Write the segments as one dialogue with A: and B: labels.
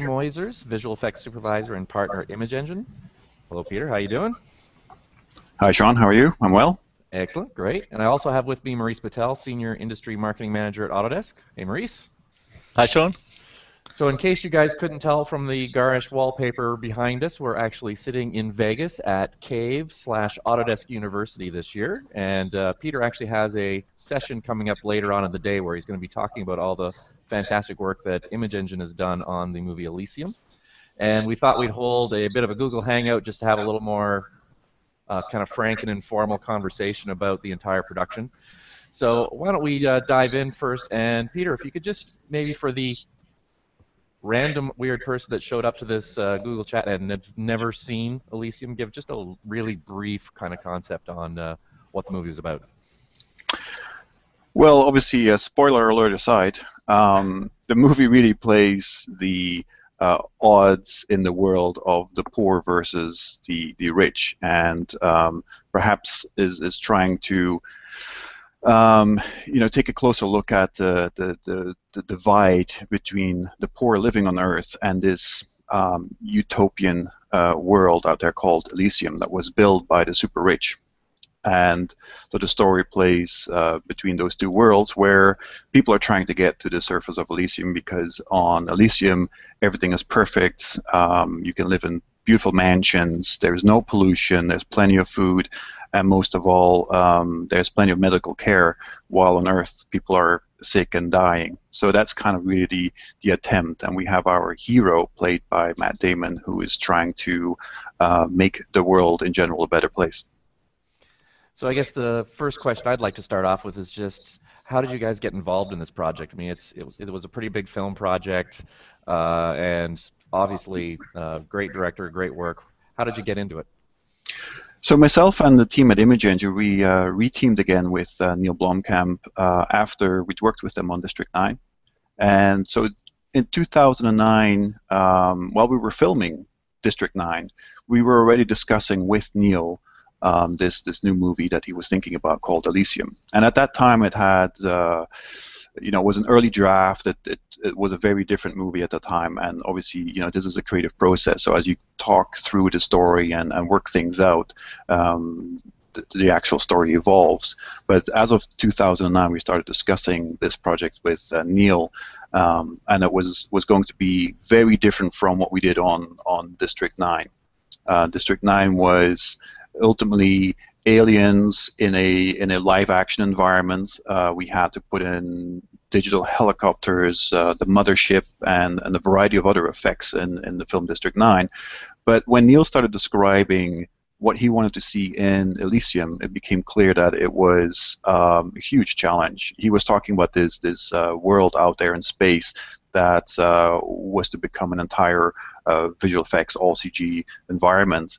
A: Muyzers, Visual Effects Supervisor and Partner Image Engine. Hello, Peter. How you doing?
B: Hi, Sean. How are you? I'm well.
A: Excellent, great. And I also have with me Maurice Patel, Senior Industry Marketing Manager at Autodesk. Hey, Maurice.
C: Hi, Sean.
A: So in case you guys couldn't tell from the garish wallpaper behind us, we're actually sitting in Vegas at Cave/Autodesk University this year. And Peter actually has a session coming up later on in the day where he's going to be talking about all the fantastic work that Image Engine has done on the movie Elysium. And we thought we'd hold a bit of a Google Hangout just to have a little more kind of frank and informal conversation about the entire production. So why don't we dive in first? And Peter, if you could just maybe for the random weird person that showed up to this Google chat and that's never seen Elysium, give just a really brief kind of concept on what the movie was about.
B: Well, obviously, spoiler alert aside, the movie really plays the odds in the world of the poor versus the rich, and perhaps is trying to take a closer look at the divide between the poor living on Earth and this utopian world out there called Elysium that was built by the super rich. And so the story plays between those two worlds where people are trying to get to the surface of Elysium because on Elysium everything is perfect. You can live in beautiful mansions, there's no pollution, there's plenty of food, and most of all, there's plenty of medical care, while on Earth people are sick and dying. So that's kind of really the attempt, and we have our hero played by Matt Damon, who is trying to make the world in general a better place.
A: So I guess the first question I'd like to start off with is just how did you guys get involved in this project? I mean, it was a pretty big film project, and obviously great director, great work. How did you get into it?
B: So myself and the team at Image Engine, we reteamed again with Neil Blomkamp after we'd worked with them on District 9. And so in 2009, while we were filming District 9, we were already discussing with Neil this new movie that he was thinking about called Elysium. And at that time it had, it was an early draft. It was a very different movie at the time, and obviously, this is a creative process. So as you talk through the story and work things out, the actual story evolves. But as of 2009, we started discussing this project with Neil, and it was going to be very different from what we did on District 9. District 9 was ultimately aliens in a live action environment. We had to put in digital helicopters, the mothership, and a variety of other effects in the film District 9. But when Neil started describing what he wanted to see in Elysium, it became clear that it was a huge challenge. He was talking about this world out there in space that was to become an entire visual effects, all CG environment,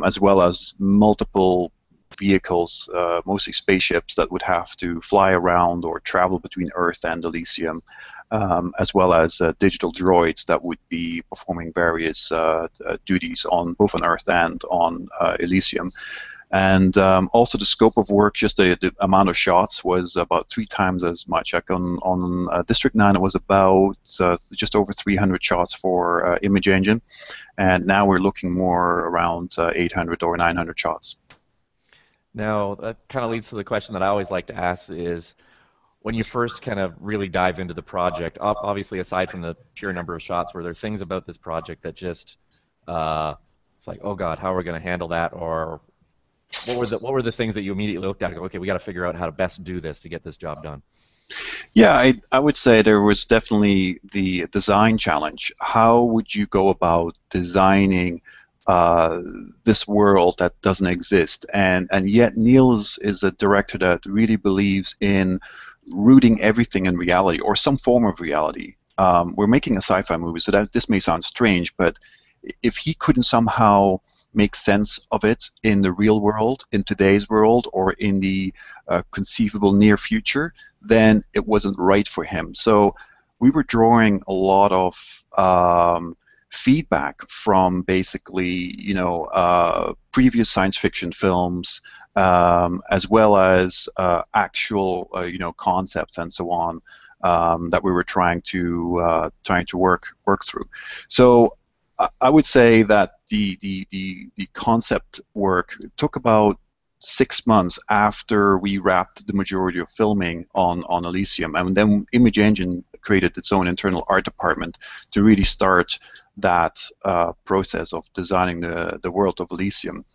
B: as well as multiple vehicles, mostly spaceships, that would have to fly around or travel between Earth and Elysium, as well as digital droids that would be performing various duties on both on Earth and on Elysium. And also the scope of work, just the amount of shots, was about 3 times as much. Like on District 9, it was about just over 300 shots for Image Engine, and now we're looking more around 800 or 900 shots.
A: Now, that kind of leads to the question that I always like to ask is, when you first kind of really dive into the project, obviously aside from the pure number of shots, were there things about this project that just, it's like, oh God, how are we going to handle that? Or what were the things that you immediately looked at and go, okay, we got to figure out how to best do this to get this job done?
B: Yeah, I would say there was definitely the design challenge. How would you go about designing this world that doesn't exist? And yet Neil is a director that really believes in rooting everything in reality or some form of reality. We're making a sci-fi movie, so that this may sound strange, but if he couldn't somehow make sense of it in the real world, in today's world, or in the conceivable near future, then it wasn't right for him. So we were drawing a lot of feedback from basically, previous science fiction films, as well as actual, concepts and so on, that we were trying to work through. So I would say that the concept work took about 6 months after we wrapped the majority of filming on Elysium, and then Image Engine created its own internal art department to really start that process of designing the world of Elysium.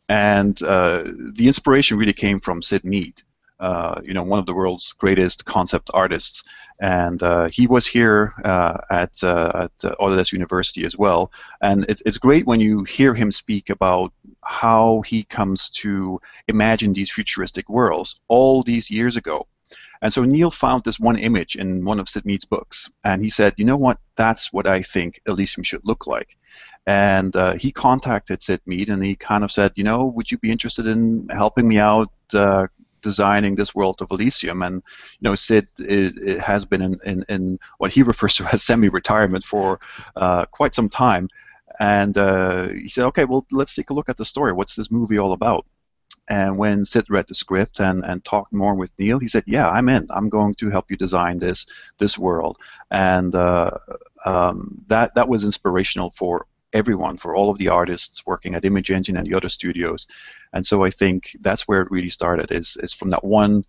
B: And the inspiration really came from Sid Mead, one of the world's greatest concept artists, and he was here at Autodesk University as well. And it's great when you hear him speak about how he comes to imagine these futuristic worlds all these years ago. And so Neil found this one image in one of Sid Mead's books, and he said, you know what, that's what I think Elysium should look like. And he contacted Sid Mead, and he kind of said, would you be interested in helping me out designing this world of Elysium? And Sid has been in what he refers to as semi-retirement for quite some time. And he said, okay, well, let's take a look at the story. What's this movie all about? And when Sid read the script and talked more with Neil, he said, yeah, I'm in. I'm going to help you design this world. And that was inspirational for everyone, for all of the artists working at Image Engine and the other studios. And so I think that's where it really started, is from that one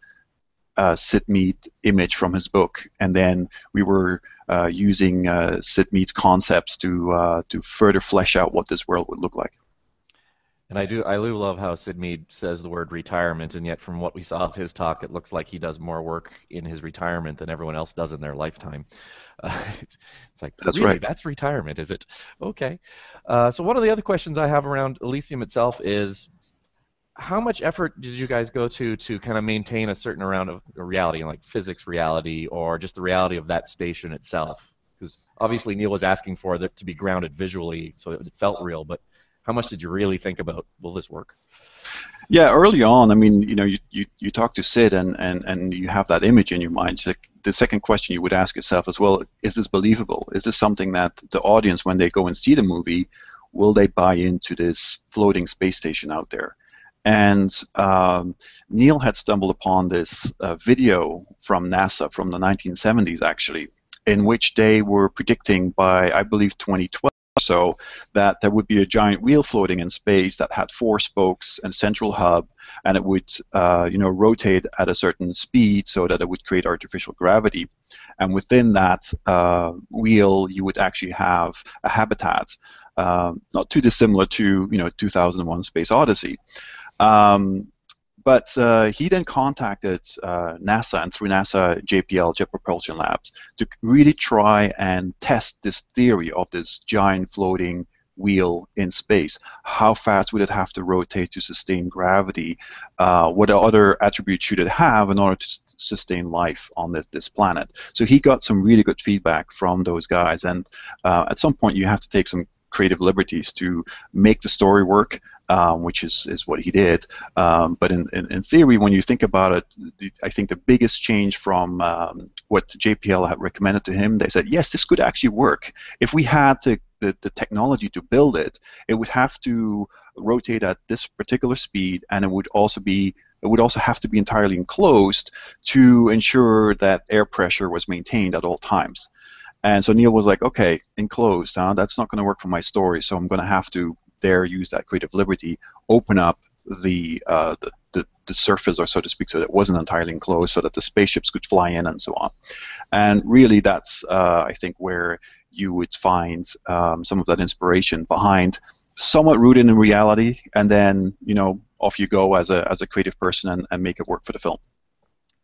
B: Sid Mead image from his book, and then we were using Sid Mead's concepts to further flesh out what this world would look like.
A: And I do love how Sid Mead says the word retirement, and yet from what we saw of his talk, it looks like he does more work in his retirement than everyone else does in their lifetime. It's like,
B: that's
A: really,
B: right.
A: That's retirement, is it? Okay. So one of the other questions I have around Elysium itself is, how much effort did you guys go to kind of maintain a certain amount of reality, like physics reality, or just the reality of that station itself? Because obviously Neil was asking for it to be grounded visually, so it felt real, but how much did you really think about, will this work?
B: Yeah, early on, I mean, you talk to Sid and you have that image in your mind. So the second question you would ask yourself as well, is this believable? Is this something that the audience, when they go and see the movie, will they buy into this floating space station out there? And Neil had stumbled upon this video from NASA from the 1970s, actually, in which they were predicting by, I believe, 2012, so that there would be a giant wheel floating in space that had 4 spokes and central hub, and it would rotate at a certain speed so that it would create artificial gravity. And within that wheel, you would actually have a habitat, not too dissimilar to 2001: Space Odyssey. But he then contacted NASA, and through NASA, JPL, Jet Propulsion Labs, to really try and test this theory of this giant floating wheel in space. How fast would it have to rotate to sustain gravity? What other attributes should it have in order to sustain life on this planet? So he got some really good feedback from those guys, and at some point you have to take some creative liberties to make the story work, which is what he did. But in theory, when you think about it, I think the biggest change from what JPL had recommended to him, they said, yes, this could actually work. If we had the technology to build it, it would have to rotate at this particular speed, and it would also have to be entirely enclosed to ensure that air pressure was maintained at all times. And so Neil was like, okay, enclosed, that's not going to work for my story, so I'm going to have to use that creative liberty, open up the surface, or so to speak, so that it wasn't entirely enclosed, so that the spaceships could fly in and so on. And really, that's I think where you would find some of that inspiration behind, somewhat rooted in reality, and then off you go as a creative person and make it work for the film.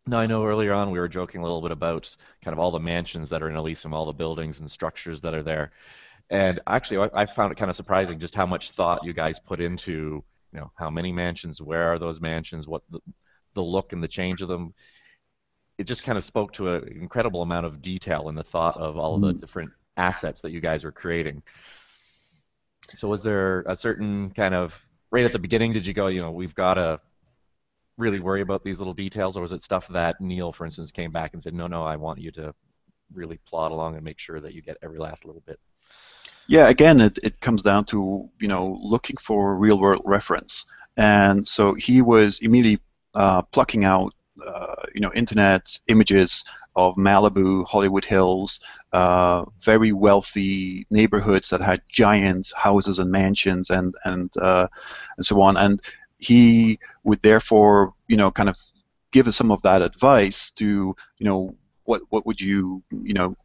A: Now, I know earlier on we were joking a little bit about kind of all the mansions that are in Elysium, all the buildings and structures that are there. And actually, I found it kind of surprising just how much thought you guys put into, how many mansions, where are those mansions, what the look and the change of them. It just kind of spoke to an incredible amount of detail in the thought of all of the different assets that you guys were creating. So was there a certain kind of, right at the beginning, did you go, we've got to really worry about these little details, or was it stuff that Neil, for instance, came back and said, no, I want you to really plot along and make sure that you get every last little bit?
B: Yeah, again, it comes down to looking for real-world reference, and so he was immediately plucking out internet images of Malibu, Hollywood Hills, very wealthy neighborhoods that had giant houses and mansions and so on. And he would therefore, kind of give us some of that advice to, what would you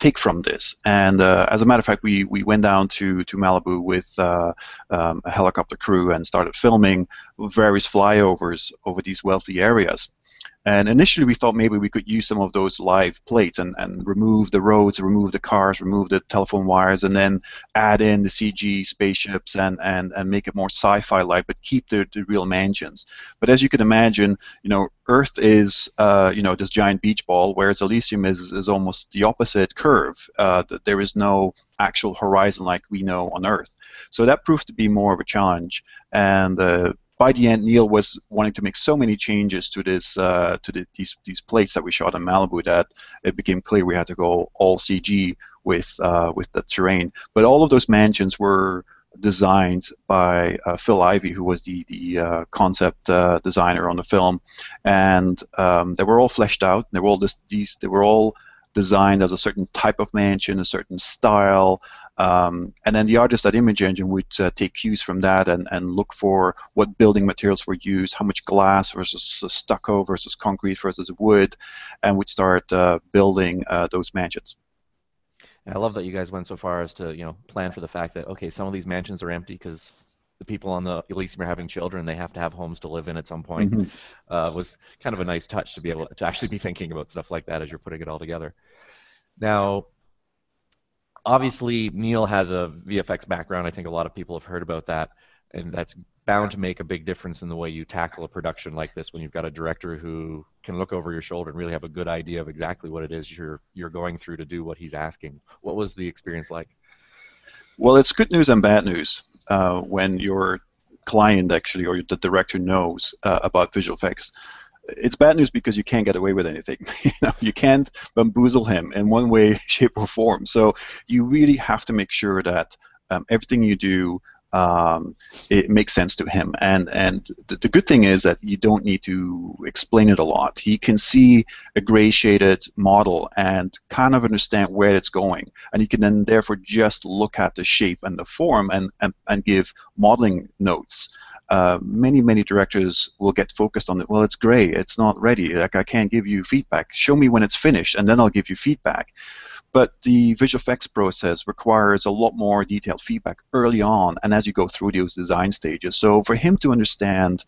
B: take from this? And as a matter of fact, we went down to Malibu with a helicopter crew and started filming various flyovers over these wealthy areas. And initially we thought maybe we could use some of those live plates and remove the roads, remove the cars, remove the telephone wires, and then add in the CG spaceships and make it more sci-fi like, but keep the real mansions. But as you can imagine, Earth is this giant beach ball, whereas Elysium is almost the opposite curve. There is no actual horizon like we know on Earth. So that proved to be more of a challenge. And by the end, Neil was wanting to make so many changes to this, these plates that we shot in Malibu, that it became clear we had to go all CG with the terrain. But all of those mansions were designed by Phil Ivey, who was the concept designer on the film, and they were all fleshed out. They were all they were all designed as a certain type of mansion, a certain style. And then the artists at Image Engine would take cues from that and look for what building materials were used, how much glass versus stucco versus concrete versus wood, and would start building those mansions.
A: I love that you guys went so far as to plan for the fact that, okay, some of these mansions are empty because the people on the Elysium are having children. They have to have homes to live in at some point. Mm-hmm. Was kind of a nice touch to be able to actually be thinking about stuff like that as you're putting it all together. Now, obviously, Neil has a VFX background. I think a lot of people have heard about that, and that's bound to make a big difference in the way you tackle a production like this when you've got a director who can look over your shoulder and really have a good idea of exactly what it is you're going through to do what he's asking. What was the experience like?
B: Well, it's good news and bad news when your client actually, or the director, knows about visual effects. It's bad news because you can't get away with anything. You can't bamboozle him in one way, shape, or form. So you really have to make sure that everything you do, it makes sense to him. And the good thing is that you don't need to explain it a lot. He can see a gray shaded model and kind of understand where it's going. And he can then therefore just look at the shape and the form and give modeling notes. Many directors will get focused on it. Well, it's gray, it's not ready, like I can't give you feedback. Show me when it's finished and then I'll give you feedback. But the visual effects process requires a lot more detailed feedback early on and as you go through those design stages. So for him to understand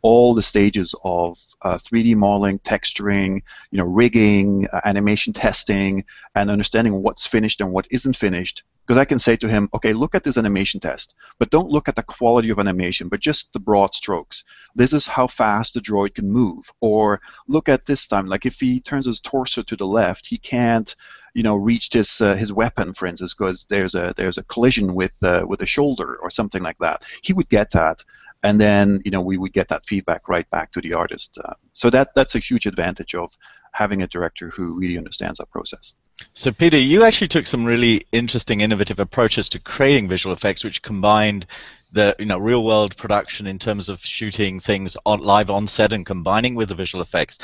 B: all the stages of 3D modeling, texturing, rigging, animation testing, and understanding what's finished and what isn't finished. Because I can say to him, okay, look at this animation test, but don't look at the quality of animation, but just the broad strokes. This is how fast the droid can move. Or look at this time, like if he turns his torso to the left, he can't, reach this his weapon, for instance, because there's a collision with the shoulder or something like that. He would get that. And then, we would get that feedback right back to the artist. So that's a huge advantage of having a director who really understands that process.
C: So, Peter, you actually took some really interesting, innovative approaches to creating visual effects, which combined the real-world production in terms of shooting things live on set and combining with the visual effects.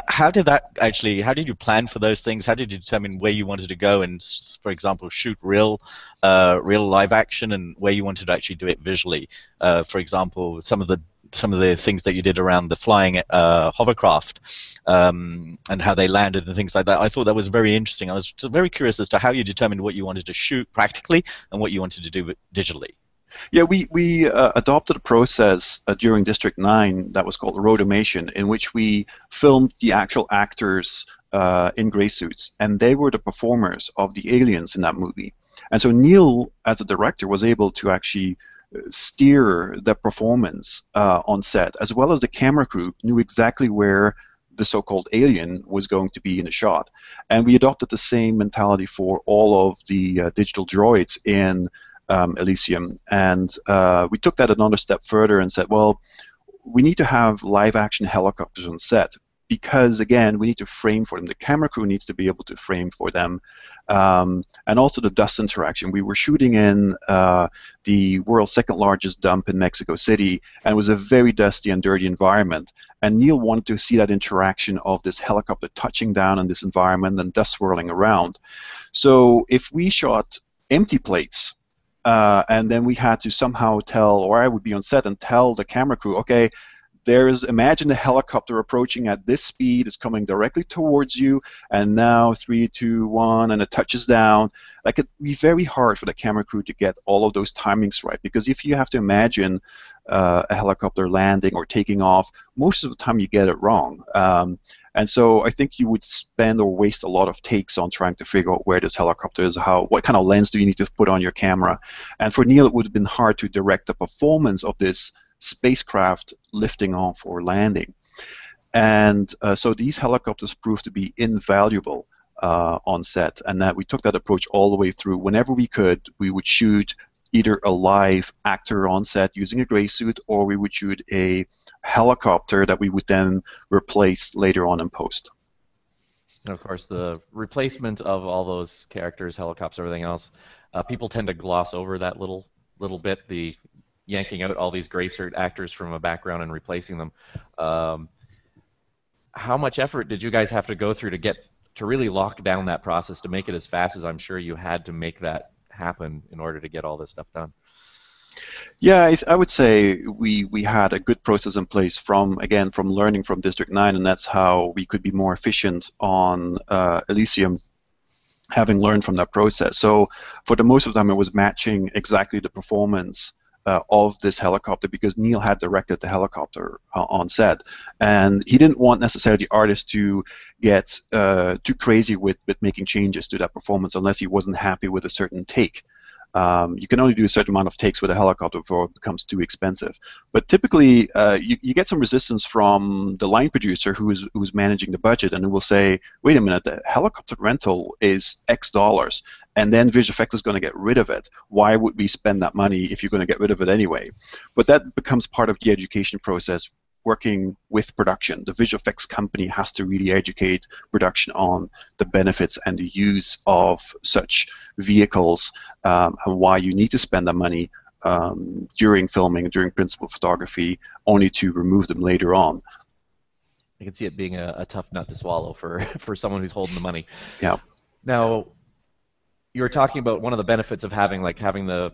C: How did you plan for those things? How did you determine where you wanted to go and, for example, shoot real live action and where you wanted to actually do it visually? For example, some of the things that you did around the flying hovercraft and how they landed and things like that. I thought that was very interesting. I was just very curious as to how you determined what you wanted to shoot practically and what you wanted to do digitally.
B: Yeah, we adopted a process during District 9 that was called rotomation, in which we filmed the actual actors in gray suits, and they were the performers of the aliens in that movie. And so Neil, as a director, was able to actually steer the performance on set, as well as the camera crew knew exactly where the so-called alien was going to be in the shot. And we adopted the same mentality for all of the digital droids in Elysium, and we took that another step further and said, well, we need to have live action helicopters on set, because, again, we need to frame for them. The camera crew needs to be able to frame for them. And also the dust interaction. We were shooting in the world's second largest dump in Mexico City, and it was a very dusty and dirty environment. And Neil wanted to see that interaction of this helicopter touching down in this environment and dust swirling around. So if we shot empty plates, and then we had to somehow tell, or I would be on set and tell the camera crew, okay, imagine the helicopter approaching at this speed, it's coming directly towards you, and now 3, 2, 1, and it touches down. Like, it'd be very hard for the camera crew to get all of those timings right, because if you have to imagine a helicopter landing or taking off, most of the time you get it wrong. And so I think you would spend or waste a lot of takes on trying to figure out where this helicopter is, what kind of lens do you need to put on your camera. And for Neil, it would have been hard to direct the performance of this spacecraft lifting off or landing. And so these helicopters proved to be invaluable on set, and that we took that approach all the way through. Whenever we could, we would shoot either a live actor on set using a gray suit, or we would shoot a helicopter that we would then replace later on in post.
A: And of course, the replacement of all those characters, helicopters, everything else, people tend to gloss over that little bit, the yanking out all these gray suit actors from a background and replacing them. How much effort did you guys have to go through to really lock down that process, to make it as fast as I'm sure you had to make that happen in order to get all this stuff done?
B: Yeah, I would say we had a good process in place from learning from District 9, and that's how we could be more efficient on Elysium, having learned from that process. So for the most of the time, it was matching exactly the performance of this helicopter, because Neil had directed the helicopter on set, and he didn't want necessarily the artist to get too crazy with making changes to that performance unless he wasn't happy with a certain take. You can only do a certain amount of takes with a helicopter before it becomes too expensive. But typically, you get some resistance from the line producer who's managing the budget, and who will say, wait a minute, the helicopter rental is X dollars, and then Visual Effects is going to get rid of it. Why would we spend that money if you're going to get rid of it anyway? But that becomes part of the education process. Working with production, the visual effects company has to really educate production on the benefits and the use of such vehicles, and why you need to spend the money during filming, during principal photography, only to remove them later on.
A: I can see it being a tough nut to swallow for someone who's holding the money.
B: Yeah.
A: Now, you were talking about one of the benefits of having the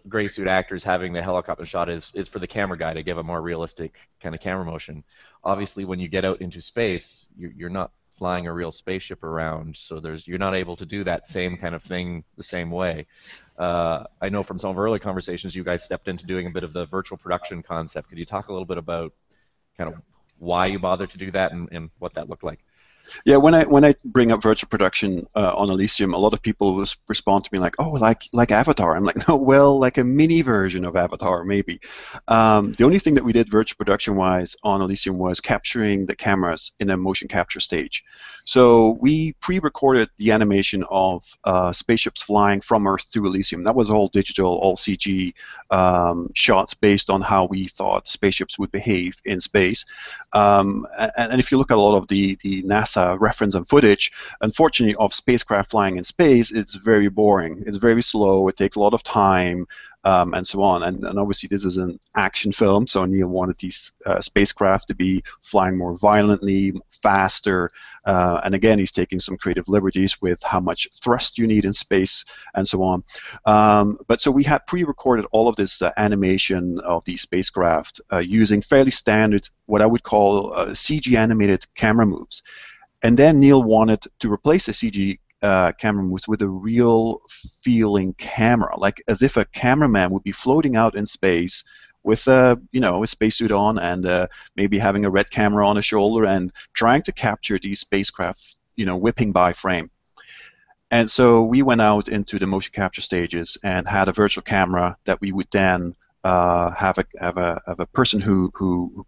A: gray suit actors having the helicopter shot is for the camera guy to give a more realistic kind of camera motion. Obviously, when you get out into space, you're not flying a real spaceship around, so you're not able to do that same kind of thing the same way. I know from some of our early conversations, you guys stepped into doing a bit of the virtual production concept. Could you talk a little bit about kind of why you bothered to do that and what that looked like?
B: Yeah, when I bring up virtual production on Elysium, a lot of people respond to me like, oh, like Avatar. I'm like, no, well, like a mini version of Avatar, maybe. The only thing that we did virtual production-wise on Elysium was capturing the cameras in a motion capture stage. So we pre-recorded the animation of spaceships flying from Earth to Elysium. That was all digital, all CG shots based on how we thought spaceships would behave in space. And if you look at a lot of the NASA reference and footage, unfortunately, of spacecraft flying in space, it's very boring. It's very slow. It takes a lot of time, and so on. And obviously, this is an action film, so Neil wanted these spacecraft to be flying more violently, faster, and again, he's taking some creative liberties with how much thrust you need in space, and so on. But so we had pre-recorded all of this animation of these spacecraft using fairly standard, what I would call CG animated camera moves. And then Neil wanted to replace the CG camera moves with a real feeling camera, like as if a cameraman would be floating out in space with a spacesuit on and maybe having a red camera on his shoulder and trying to capture these spacecraft, whipping by frame. And so we went out into the motion capture stages and had a virtual camera that we would then have a person who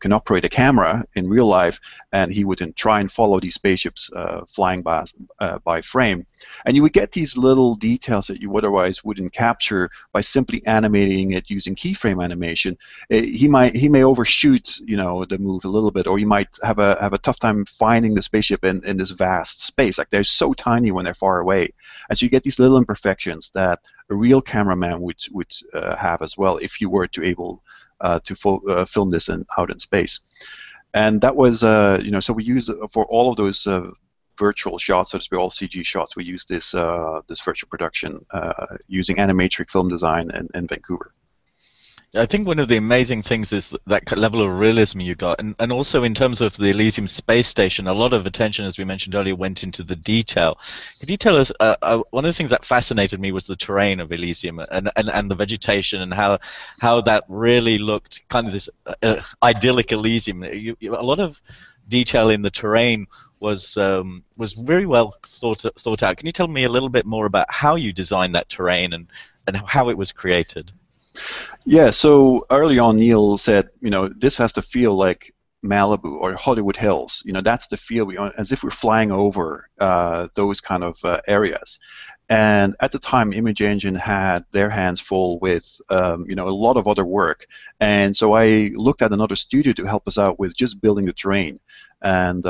B: can operate a camera in real life, and he would then try and follow these spaceships flying by frame, and you would get these little details that you otherwise wouldn't capture by simply animating it using keyframe animation. He may overshoot, you know, the move a little bit, or you might have a tough time finding the spaceship in this vast space. Like, they're so tiny when they're far away, and so you get these little imperfections that a real cameraman would have as well if you were to able to film this out in space. And that was, you know, so we use for all of those virtual shots, so to speak, all CG shots, we use this this virtual production using Animatrix Film Design in Vancouver.
C: I think one of the amazing things is that level of realism you got, and also in terms of the Elysium space station, a lot of attention, as we mentioned earlier, went into the detail. Could you tell us, one of the things that fascinated me was the terrain of Elysium and the vegetation, and how that really looked kind of this idyllic Elysium. A lot of detail in the terrain was very well thought out. Can you tell me a little bit more about how you designed that terrain and how it was created?
B: Yeah, so early on Neil said, you know, this has to feel like Malibu or Hollywood Hills. You know, that's the feel, as if we're flying over those kind of areas. And at the time, Image Engine had their hands full with, you know, a lot of other work. And so I looked at another studio to help us out with just building the terrain. And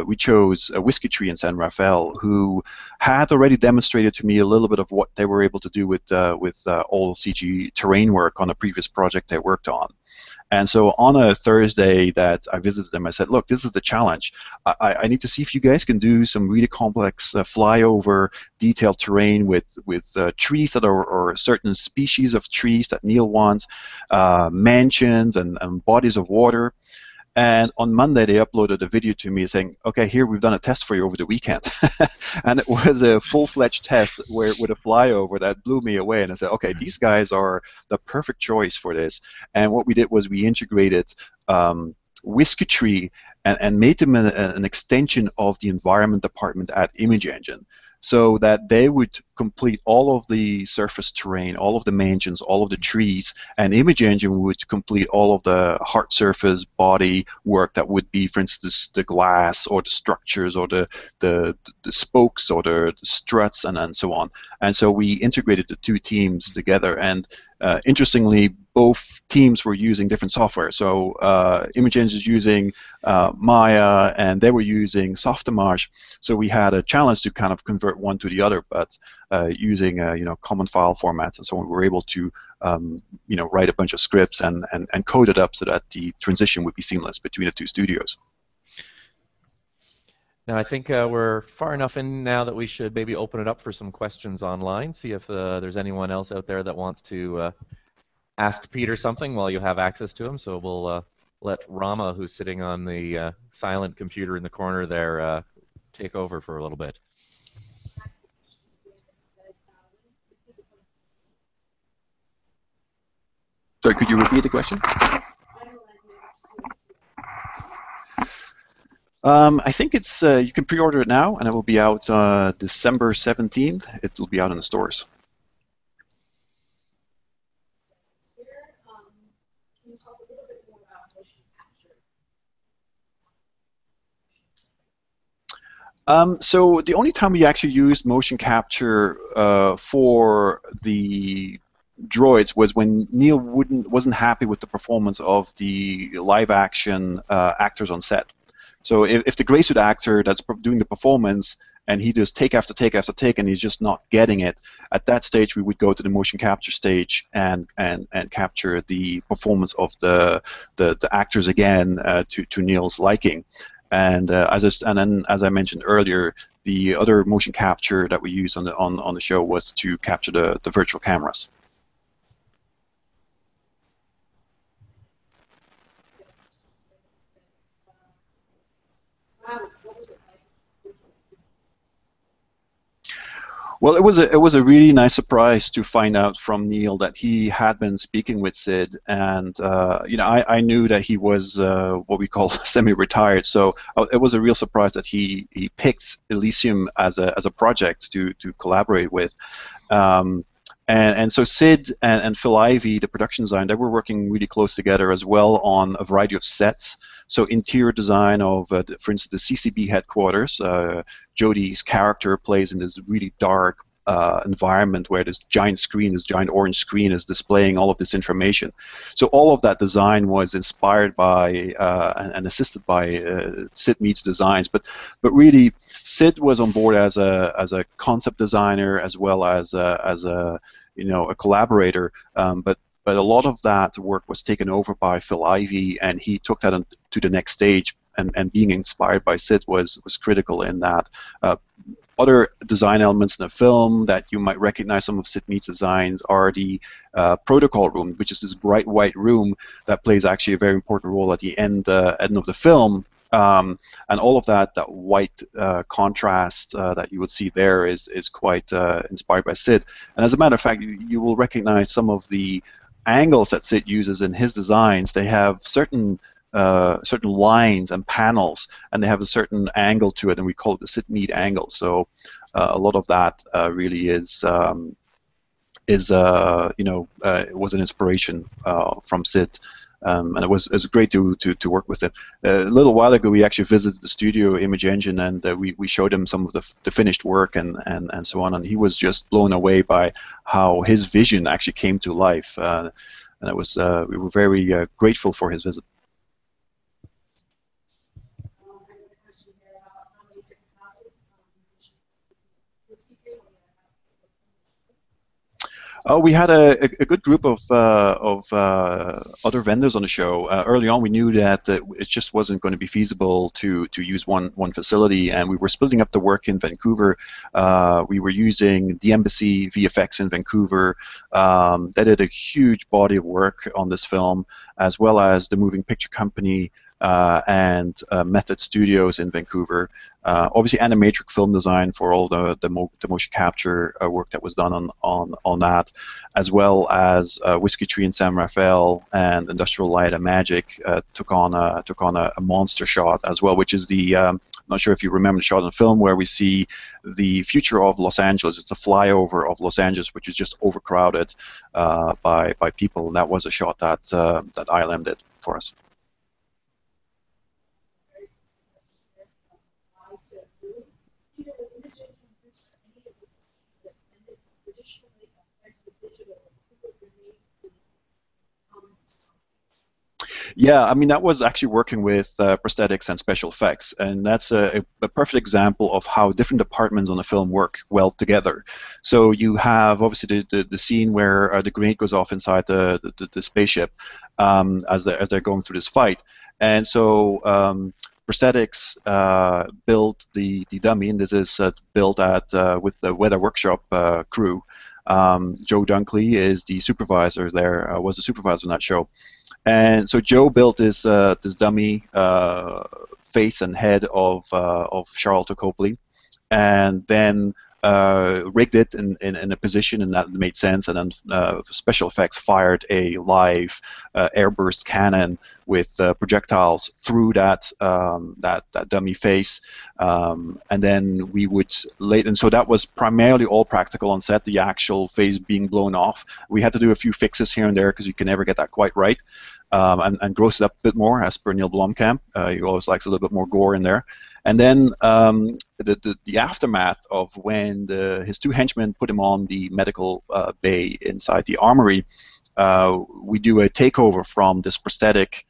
B: we chose Whiskey Tree in San Rafael, who had already demonstrated to me a little bit of what they were able to do with all CG terrain work on a previous project they worked on. And so on a Thursday that I visited them, I said, look, this is the challenge. I need to see if you guys can do some really complex flyover detailed terrain with trees that are, or certain species of trees that Neil wants, mansions and bodies of water. And on Monday, they uploaded a video to me saying, okay, here, we've done a test for you over the weekend. And it was a full-fledged test with a flyover that blew me away. And I said, okay, these guys are the perfect choice for this. And what we did was we integrated Whiskey Tree and made them an extension of the environment department at Image Engine, so that they would complete all of the surface terrain, all of the mansions, all of the trees, and Image Engine would complete all of the hard surface body work that would be, for instance, the glass or the structures or the spokes or the struts and so on. And so we integrated the two teams together, and interestingly, both teams were using different software. So Image Engine is using Maya, and they were using Softimage. So we had a challenge to kind of convert one to the other, but using you know, common file formats, and so we were able to you know, write a bunch of scripts and code it up so that the transition would be seamless between the two studios.
A: Now, I think we're far enough in now that we should maybe open it up for some questions online, see if there's anyone else out there that wants to ask Peter something while you have access to him. So we'll let Rama, who's sitting on the silent computer in the corner there, take over for a little bit.
B: Sorry, could you repeat the question? I think it's you can pre-order it now, and it will be out December 17th. It will be out in the stores.
D: Can you talk a little bit more about motion capture?
B: So the only time we actually used motion capture for the droids was when Neil wasn't happy with the performance of the live-action actors on set. So if the gray suit actor that's doing the performance and he does take after take after take and he's just not getting it, at that stage we would go to the motion capture stage and capture the performance of the actors again to Neil's liking. And as I mentioned earlier, the other motion capture that we used on the show was to capture the virtual cameras. Well, it was a really nice surprise to find out from Neil that he had been speaking with Sid, and you know, I knew that he was what we call semi-retired, so it was a real surprise that he picked Elysium as a project to collaborate with. And so Sid and Phil Ivey, the production design, they were working really close together as well on a variety of sets. So interior design of, for instance, the CCB headquarters. Jodie's character plays in this really dark environment where this giant screen, this giant orange screen, is displaying all of this information. So all of that design was inspired by and assisted by Sid Mead's designs. But really, Sid was on board as a concept designer as well as a collaborator. But a lot of that work was taken over by Phil Ivey, and he took that to the next stage. And being inspired by Sid was critical in that. Other design elements in the film that you might recognize some of Sid Mead's designs are the protocol room, which is this bright white room that plays actually a very important role at the end of the film. And all of that white contrast that you would see there is quite inspired by Sid. And as a matter of fact, you will recognize some of the angles that Sid uses in his designs. They have certain lines and panels, and they have a certain angle to it, and we call it the Sid Mead angle. So a lot of that really was an inspiration from Sid. And it was great to work with it. A little while ago, we actually visited the studio, Image Engine, and we showed him some of the finished work and so on, and he was just blown away by how his vision actually came to life. And it was we were very grateful for his visit. We had a good group of other vendors on the show. Early on, we knew that it just wasn't going to be feasible to use one facility, and we were splitting up the work in Vancouver. We were using the Embassy VFX in Vancouver. They did a huge body of work on this film, as well as the Moving Picture Company and Method Studios in Vancouver. Obviously, Animatrix Film Design for all the motion capture work that was done on that, as well as Whiskey Tree and San Rafael and Industrial Light and Magic took on a monster shot as well, which is the I'm not sure if you remember the shot in the film where we see the future of Los Angeles. It's a flyover of Los Angeles, which is just overcrowded by people, and that was a shot that ILM did for us. Yeah, I mean, that was actually working with prosthetics and special effects, and that's a perfect example of how different departments on the film work well together. So you have obviously the scene where the grenade goes off inside the spaceship as they're going through this fight, and so prosthetics built the dummy, and this is built with the Weather Workshop crew. Joe Dunkley is the supervisor there, was the supervisor on that show. And so Joe built this dummy face and head of Charlotte Copley, and then rigged it in a position, and that made sense. And then special effects fired a live airburst cannon with projectiles through that dummy face, and then we would and so that was primarily all practical on set. The actual face being blown off, we had to do a few fixes here and there because you can never get that quite right. And gross it up a bit more, as per Neil Blomkamp. He always likes a little bit more gore in there. And then the aftermath of when his two henchmen put him on the medical bay inside the armory, we do a takeover from this prosthetic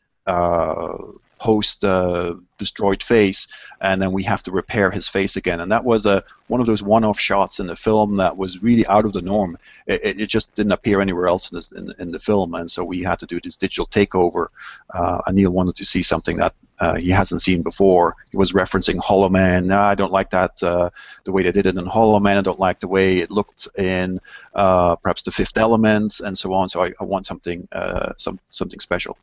B: post-destroyed face, and then we have to repair his face again. And that was one of those one-off shots in the film that was really out of the norm. It just didn't appear anywhere else in the film, and so we had to do this digital takeover. And Neil wanted to see something that he hasn't seen before. He was referencing Hollow Man. No, I don't like that, the way they did it in Hollow Man. I don't like the way it looked in perhaps The Fifth Element, and so on. So I want something special.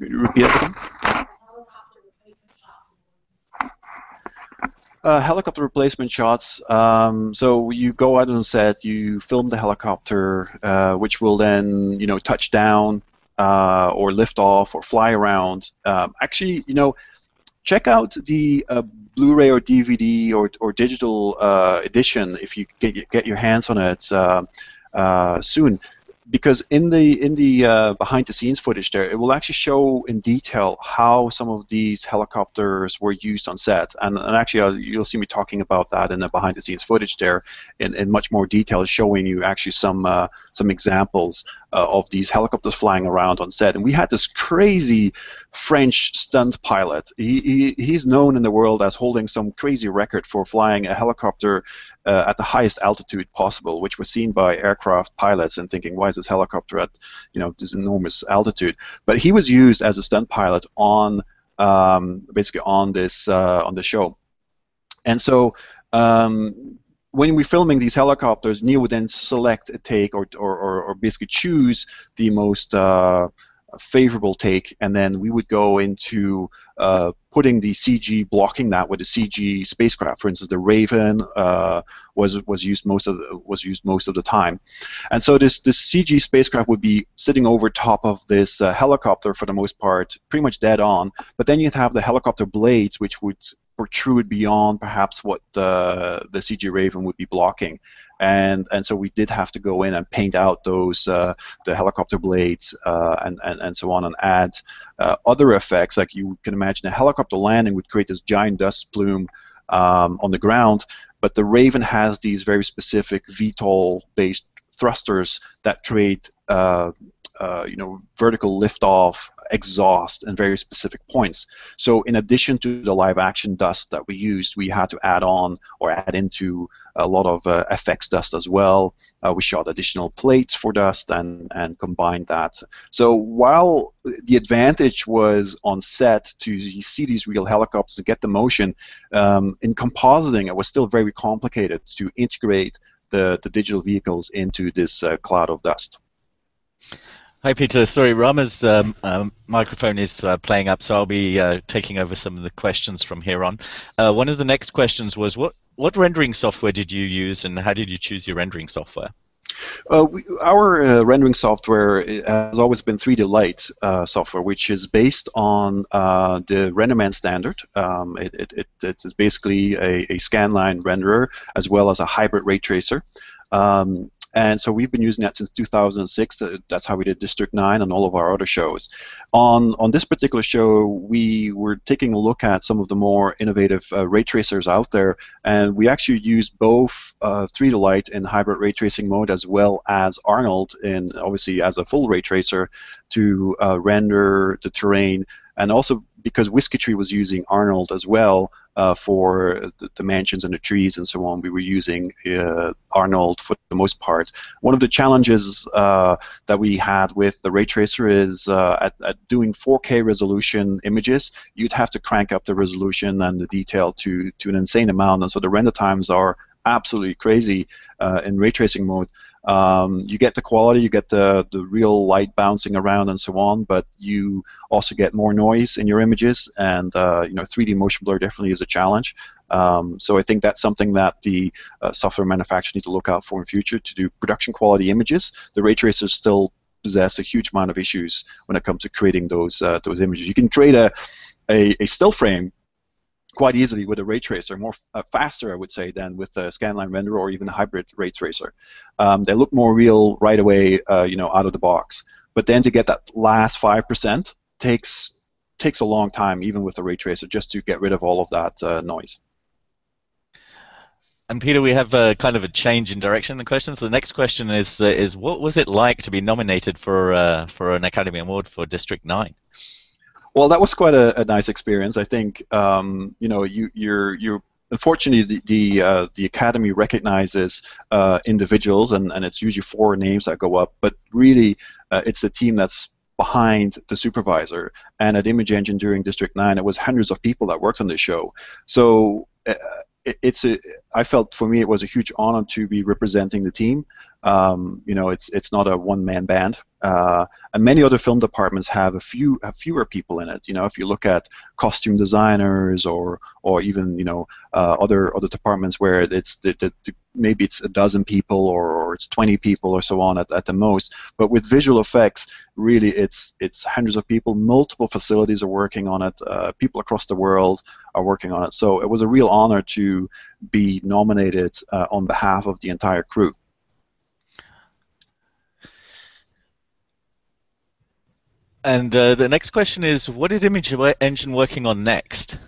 B: Repeat it again. Helicopter replacement shots. So you go out on set, you film the helicopter, which will then, touch down or lift off or fly around. Actually, check out the Blu-ray or DVD or digital edition if you get your hands on it soon. Because in the behind-the-scenes footage there, it will actually show in detail how some of these helicopters were used on set, and actually you'll see me talking about that in the behind-the-scenes footage there in much more detail, showing you actually some examples of these helicopters flying around on set. And we had this crazy French stunt pilot. He's known in the world as holding some crazy record for flying a helicopter at the highest altitude possible, which was seen by aircraft pilots and thinking, why is this helicopter at this enormous altitude? But he was used as a stunt pilot on basically on this show. And so when we're filming these helicopters, Neil would then select a take or basically choose the most favorable take, and then we would go into putting the CG, blocking that with a CG spacecraft. For instance, the Raven was used most of the time, and so this CG spacecraft would be sitting over top of this helicopter for the most part, pretty much dead on. But then you'd have the helicopter blades, which would protrude beyond perhaps what the CG Raven would be blocking, and so we did have to go in and paint out those the helicopter blades and so on, and add other effects. Like you can imagine, a helicopter landing would create this giant dust plume on the ground, but the Raven has these very specific VTOL-based thrusters that create vertical liftoff, exhaust, and very specific points. So in addition to the live action dust that we used, we had to add into a lot of FX dust as well. We shot additional plates for dust and combined that. So while the advantage was on set to see these real helicopters and get the motion, in compositing it was still very complicated to integrate the digital vehicles into this cloud of dust.
C: Hi, Peter. Sorry, Rama's microphone is playing up, so I'll be taking over some of the questions from here on. One of the next questions was, what rendering software did you use, and how did you choose your rendering software?
B: Our rendering software has always been 3D Light software, which is based on the RenderMan standard. It is basically a scanline renderer as well as a hybrid ray tracer. And so we've been using that since 2006. That's how we did District 9 and all of our other shows. On this particular show, we were taking a look at some of the more innovative ray tracers out there, and we actually used both 3D Light in hybrid ray tracing mode as well as Arnold, obviously as a full ray tracer, to render the terrain. And also because Whiskey Tree was using Arnold as well for the mansions and the trees and so on, we were using Arnold for the most part. One of the challenges that we had with the ray tracer is at doing 4K resolution images, you'd have to crank up the resolution and the detail to an insane amount, and so the render times are absolutely crazy in ray tracing mode. You get the quality, you get the real light bouncing around and so on, but you also get more noise in your images, and 3D motion blur definitely is a challenge. So I think that's something that the software manufacturers need to look out for in future to do production quality images. The ray tracers still possess a huge amount of issues when it comes to creating those images. You can create a still frame quite easily with a ray tracer, more faster, I would say, than with a scanline renderer or even a hybrid ray tracer. They look more real right away, out of the box. But then to get that last 5% takes a long time, even with a ray tracer, just to get rid of all of that noise.
C: And Peter, we have kind of a change in direction in the questions. The next question is what was it like to be nominated for an Academy Award for District 9?
B: Well, that was quite a nice experience. I think you're unfortunately the Academy recognizes individuals, and it's usually 4 names that go up. But really, it's the team that's behind the supervisor. And at Image Engine during District 9, it was hundreds of people that worked on the show. So I felt for me it was a huge honor to be representing the team. You know, it's not a one-man band, and many other film departments have fewer people in it. You know, if you look at costume designers or even, you know, other departments where it's maybe it's a dozen people or it's 20 people or so on at the most. But with visual effects, really it's hundreds of people. Multiple facilities are working on it. People across the world are working on it. So it was a real honor to be nominated on behalf of the entire crew.
C: And the next question is, what is Image Engine working on next?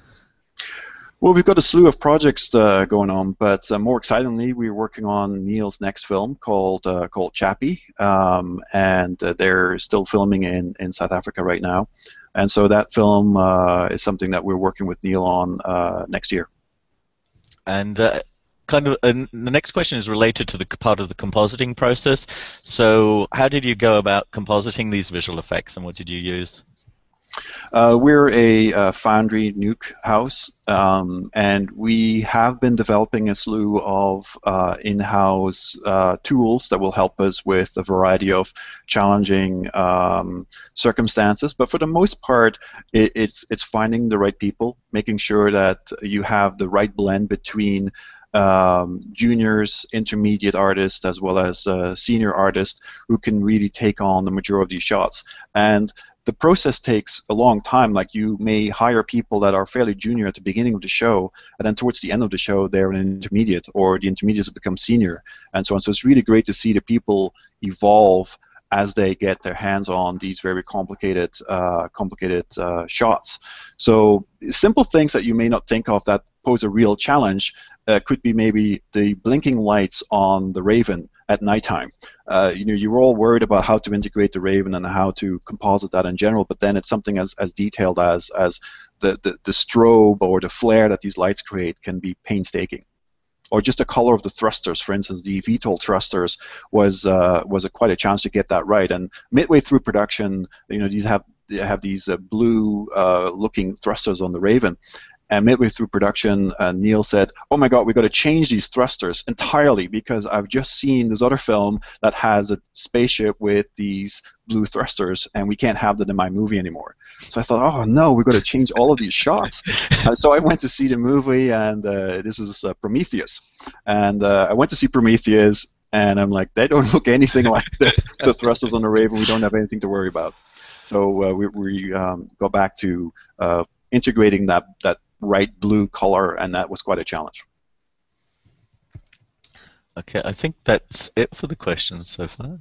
B: Well, we've got a slew of projects going on, but more excitingly, we're working on Neil's next film called Chappie, and they're still filming in South Africa right now. And so that film is something that we're working with Neil on next year.
C: And the next question is related to the part of the compositing process. So how did you go about compositing these visual effects, and what did you use?
B: We're a Foundry Nuke house, and we have been developing a slew of in-house tools that will help us with a variety of challenging circumstances. But for the most part, it's finding the right people, making sure that you have the right blend between juniors, intermediate artists, as well as senior artists who can really take on the majority of these shots. And the process takes a long time. Like, you may hire people that are fairly junior at the beginning of the show, and then towards the end of the show they're an intermediate, or the intermediates have become senior, and so on. So it's really great to see the people evolve as they get their hands on these very complicated shots. So simple things that you may not think of that pose a real challenge could be maybe the blinking lights on the Raven at nighttime. You know, you were all worried about how to integrate the Raven and how to composite that in general, but then it's something as detailed as the strobe or the flare that these lights create can be painstaking. Or just the color of the thrusters, for instance, the VTOL thrusters was quite a challenge to get that right. And midway through production, you know, they have these blue looking thrusters on the Raven. And midway through production, Neil said, "Oh my God, we've got to change these thrusters entirely because I've just seen this other film that has a spaceship with these blue thrusters, and we can't have that in my movie anymore." So I thought, "Oh no, we've got to change all of these shots." So I went to see the movie, and this was Prometheus. And I went to see Prometheus, and I'm like, they don't look anything like the thrusters on the Raven. We don't have anything to worry about. So we go back to integrating that right blue color, and that was quite a challenge.
C: Okay, I think that's it for the questions so far.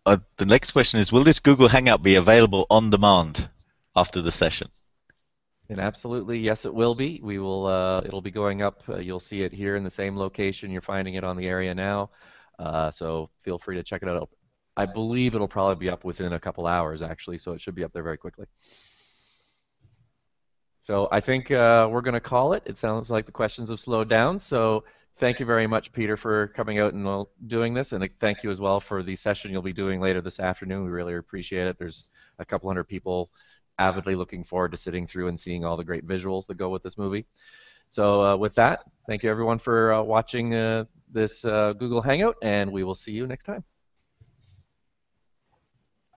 C: The next question is, will this Google Hangout be available on demand after the session?
A: And absolutely, yes, it will be. We will. It'll be going up. You'll see it here in the same location. You're finding it on the area now. So feel free to check it out. I believe it'll probably be up within a couple hours, actually, so it should be up there very quickly. So I think we're going to call it. It sounds like the questions have slowed down. So thank you very much, Peter, for coming out and doing this. And thank you as well for the session you'll be doing later this afternoon. We really appreciate it. There's a couple hundred people avidly looking forward to sitting through and seeing all the great visuals that go with this movie. So with that, thank you, everyone, for watching this Google Hangout, and we will see you next time.